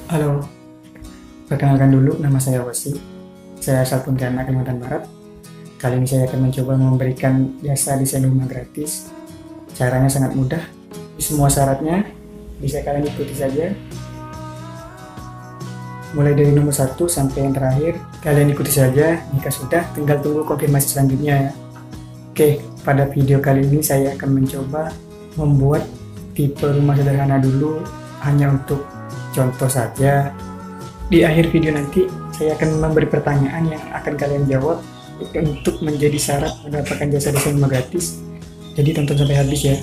Halo, perkenalkan dulu nama saya Wasi. Saya asal Pontianak, Kalimantan Barat. Kali ini saya akan mencoba memberikan jasa desain rumah gratis. Caranya sangat mudah. Semua syaratnya bisa kalian ikuti saja. Mulai dari nomor 1 sampai yang terakhir, kalian ikuti saja. Jika sudah, tinggal tunggu konfirmasi selanjutnya ya. Oke, pada video kali ini saya akan mencoba membuat tipe rumah sederhana dulu, hanya untuk contoh saja. Di akhir video nanti saya akan memberi pertanyaan yang akan kalian jawab untuk menjadi syarat mendapatkan jasa desain rumah gratis. Jadi tonton sampai habis ya.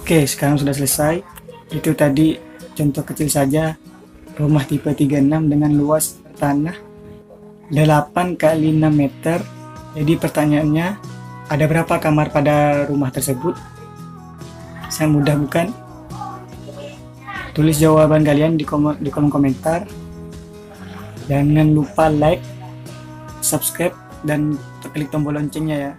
Oke, sekarang sudah selesai. Itu tadi contoh kecil saja rumah tipe 36 dengan luas tanah 8 kali 6 meter. Jadi pertanyaannya, ada berapa kamar pada rumah tersebut? Sangat mudah bukan? Tulis jawaban kalian di kolom komentar. Jangan lupa like, subscribe, dan klik tombol loncengnya ya.